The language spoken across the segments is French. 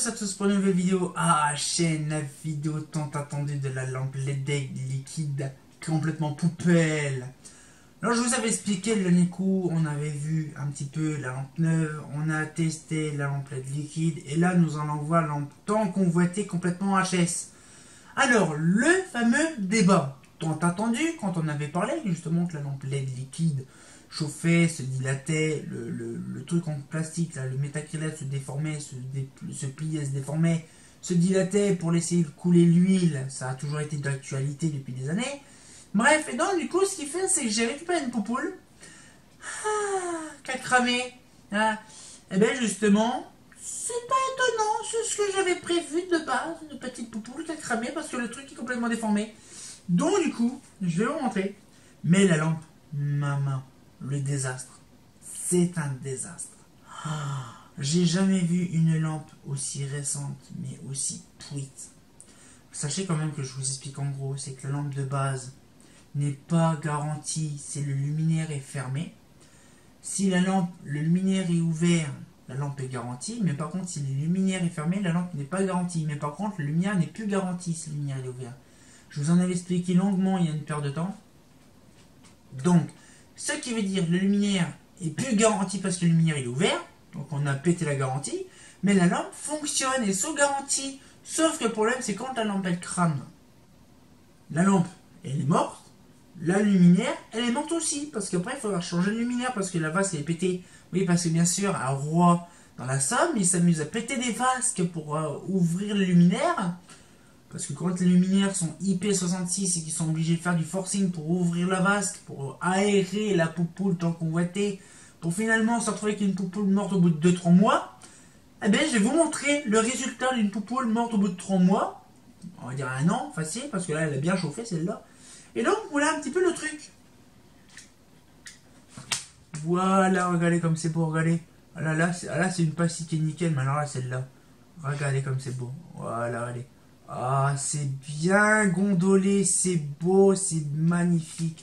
tous à tous pour une nouvelle vidéo. Ah, chaîne, la vidéo tant attendue de la lampe LED liquide complètement poubelle. Alors je vous avais expliqué le dernier coup, on avait vu un petit peu la lampe neuve, on a testé la lampe LED liquide et là nous allons voir la lampe tant convoitée complètement HS. Alors le fameux débat tant attendu quand on avait parlé justement que la lampe LED liquide chauffait, se dilatait, le truc en plastique, là, le métacrylate se déformait, se pliait, se déformait, se dilatait pour laisser couler l'huile, ça a toujours été d'actualité depuis des années. Bref, et donc du coup ce qu'il fait c'est que j'ai récupéré une poupoule qui a cramé. Hein. Et bien justement, c'est pas étonnant, c'est ce que j'avais prévu de base, une petite poupoule qui a cramé parce que le truc est complètement déformé. Donc du coup, je vais vous montrer. Mais la lampe, maman, le désastre. C'est un désastre. J'ai jamais vu une lampe aussi récente, mais aussi pourrite. Sachez quand même que je vous explique en gros, c'est que la lampe de base n'est pas garantie si le luminaire est fermé. Si la lampe, le luminaire est ouvert, la lampe est garantie, mais par contre si le luminaire est fermé, la lampe n'est pas garantie. Mais par contre le luminaire n'est plus garanti si le luminaire est ouvert. Je vous en avais expliqué longuement il y a une paire de temps. Donc, ce qui veut dire le luminaire est plus garanti parce que le luminaire est ouvert, donc on a pété la garantie, mais la lampe fonctionne et sous garantie. Sauf que le problème c'est quand la lampe elle crame, la lampe elle est morte, la luminaire elle est morte aussi, parce qu'après il faudra changer le luminaire parce que la vasque elle est pétée. Oui, parce que bien sûr à Roy dans la Somme ils s'amusent à péter des vasques pour ouvrir le luminaire. Parce que quand les luminaires sont IP66 et qu'ils sont obligés de faire du forcing pour ouvrir la vasque, pour aérer la poupoule tant convoitée, pour finalement se retrouver avec une poupoule morte au bout de 2-3 mois, eh bien je vais vous montrer le résultat d'une poupoule morte au bout de 3 mois. On va dire un an, facile, parce que là elle a bien chauffé celle-là. Et donc voilà un petit peu le truc. Voilà, regardez comme c'est beau, regardez. Là c'est une pastille qui est nickel, mais alors là celle-là. Regardez comme c'est beau. Voilà, allez. Ah, c'est bien gondolé, c'est beau, c'est magnifique.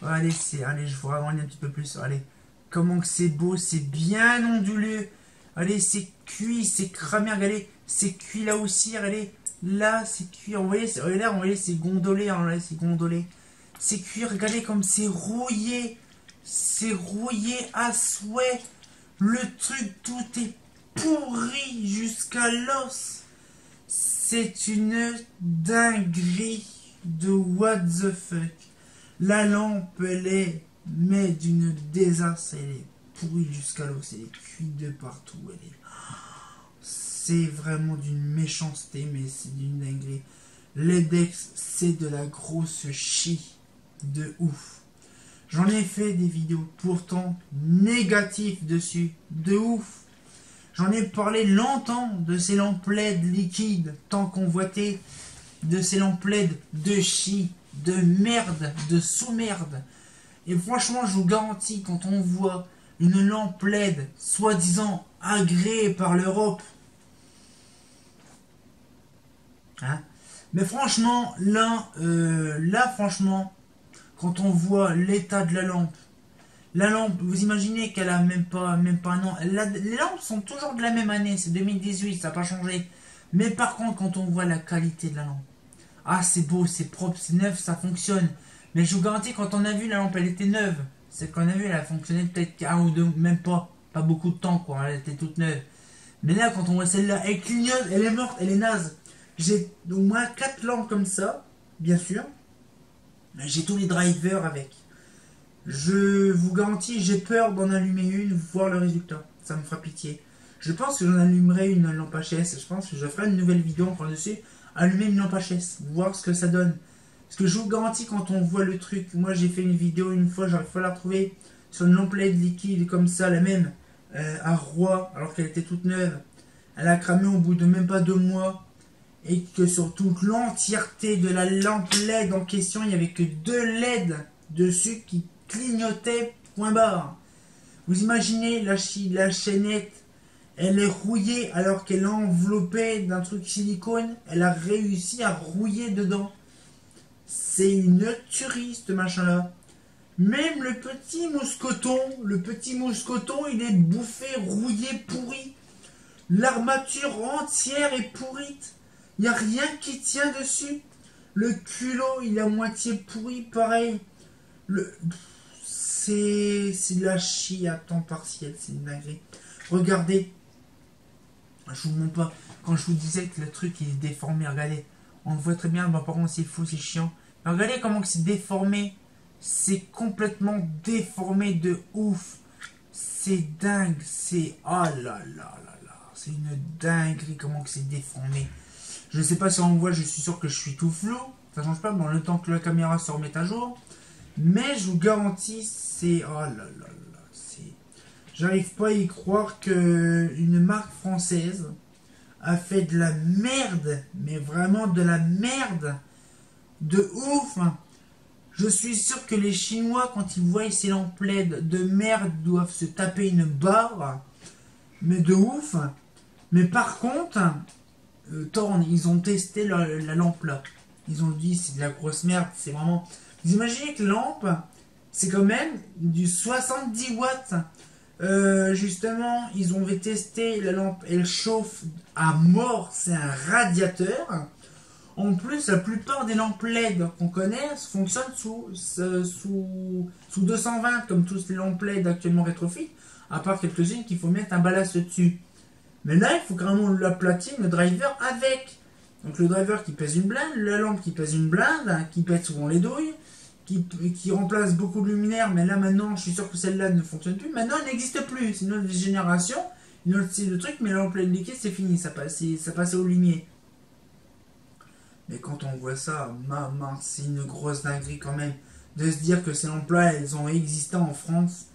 Allez, allez, je vous ragrandis un petit peu plus. Allez, comment que c'est beau, c'est bien ondulé. Allez, c'est cuit, c'est cramé. Regardez, c'est cuit là aussi. Regardez, là, c'est cuit. Vous voyez, c'est gondolé. Hein, là, c'est gondolé. C'est cuit. Regardez comme c'est rouillé. C'est rouillé à souhait. Le truc, tout est pourri jusqu'à l'os. C'est une dinguerie de what the fuck. La lampe, elle est mais d'une désastre. Elle est pourrie jusqu'à l'os. Elle est cuite de partout. C'est vraiment d'une méchanceté, mais c'est d'une dinguerie. L'EDEX, c'est de la grosse chie de ouf. J'en ai fait des vidéos pourtant négatives dessus. De ouf. J'en ai parlé longtemps de ces lampes LED liquides, tant convoitées, de ces lampes LED de chi, de merde, de sous-merde. Et franchement, je vous garantis, quand on voit une lampe LED, soi-disant agréée par l'Europe, hein, mais franchement, là, franchement, quand on voit l'état de la lampe, vous imaginez qu'elle a même pas un an. Les lampes sont toujours de la même année, c'est 2018, ça n'a pas changé. Mais par contre, quand on voit la qualité de la lampe, ah c'est beau, c'est propre, c'est neuf, ça fonctionne. Mais je vous garantis, quand on a vu la lampe, elle était neuve. Celle qu'on a vue, elle a fonctionné peut-être un ou deux, même pas beaucoup de temps quoi, elle était toute neuve. Mais là, quand on voit celle-là, elle clignote, elle est morte, elle est naze. J'ai au moins 4 lampes comme ça, bien sûr. J'ai tous les drivers avec. Je vous garantis, j'ai peur d'en allumer une, voir le résultat. Ça me fera pitié. Je pense que j'en allumerai une lampe HS. Je pense que je ferai une nouvelle vidéo encore dessus. Allumer une lampe HS, voir ce que ça donne. Parce que je vous garantis, quand on voit le truc, moi j'ai fait une vidéo une fois, j'arrive pas à la retrouver, sur une lampe LED liquide comme ça, la même, à Roy, alors qu'elle était toute neuve. Elle a cramé au bout de même pas 2 mois. Et que sur toute l'entièreté de la lampe LED en question, il n'y avait que 2 LED dessus qui clignotait, point barre. Vous imaginez la chaînette, elle est rouillée alors qu'elle est enveloppée d'un truc silicone, elle a réussi à rouiller dedans. C'est une tuerie ce machin là. Même le petit mousqueton, il est bouffé, rouillé, pourri. L'armature entière est pourrite. Il n'y a rien qui tient dessus. Le culot, il est à moitié pourri, pareil. C'est de la chie à temps partiel, c'est une dinguerie. Regardez, je vous montre pas. Quand je vous disais que le truc il est déformé, regardez. On le voit très bien, bon, par contre c'est fou, c'est chiant. Mais regardez comment c'est déformé. C'est complètement déformé de ouf. C'est dingue, c'est... Oh là là là là. C'est une dinguerie comment que c'est déformé. Je sais pas si on voit, je suis sûr que je suis tout flou. Ça change pas dans le temps que la caméra se remette à jour. Mais je vous garantis, c'est... Oh là là là. C'est... J'arrive pas à y croire que une marque française a fait de la merde. Mais vraiment de la merde. De ouf. Je suis sûr que les Chinois, quand ils voient ces lampes LED de merde, doivent se taper une barre. Mais de ouf. Mais par contre, Thorn, ils ont testé la lampe là. Ils ont dit c'est de la grosse merde. C'est vraiment... Vous imaginez que la lampe, c'est quand même du 70 watts. Justement, ils ont testé la lampe. Elle chauffe à mort. C'est un radiateur. En plus, la plupart des lampes LED qu'on connaît fonctionnent sous 220, comme toutes les lampes LED actuellement rétrofit, à part quelques-unes qu'il faut mettre un ballast dessus. Mais là, il faut carrément l'aplatir le driver avec. Donc le driver qui pèse une blinde, la lampe qui pèse une blinde, qui pète souvent les douilles, qui remplace beaucoup de luminaires, mais là maintenant, je suis sûr que celle-là ne fonctionne plus. Maintenant, elle n'existe plus. C'est une autre génération, une autre style de truc, mais la lampe LED liquide, c'est fini, ça passait au lumière. Mais quand on voit ça, c'est une grosse dinguerie quand même. De se dire que ces lampes-là, elles ont existé en France.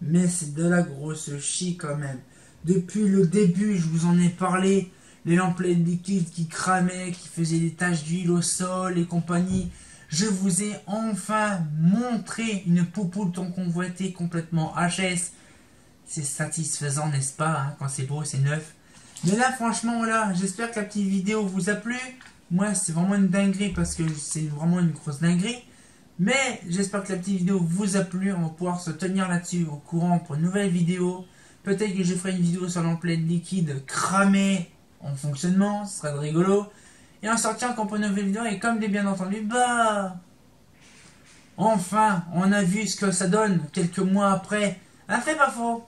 Mais c'est de la grosse chie quand même. Depuis le début, je vous en ai parlé. Les lampes LED liquides qui cramaient, qui faisaient des taches d'huile au sol et compagnie. Je vous ai enfin montré une poupoule tant convoitée complètement HS. C'est satisfaisant, n'est-ce pas, hein, quand c'est beau, c'est neuf. Mais là, franchement, là, j'espère que la petite vidéo vous a plu. Moi, c'est vraiment une dinguerie parce que c'est vraiment une grosse dinguerie. Mais j'espère que la petite vidéo vous a plu. On va pouvoir se tenir là-dessus au courant pour une nouvelle vidéo. Peut-être que je ferai une vidéo sur l'ampoule liquide cramée en fonctionnement. Ce serait rigolo. Et on sortira encore pour une nouvelle vidéo. Et comme bien entendu, enfin, on a vu ce que ça donne quelques mois après. Ah, c'est pas faux.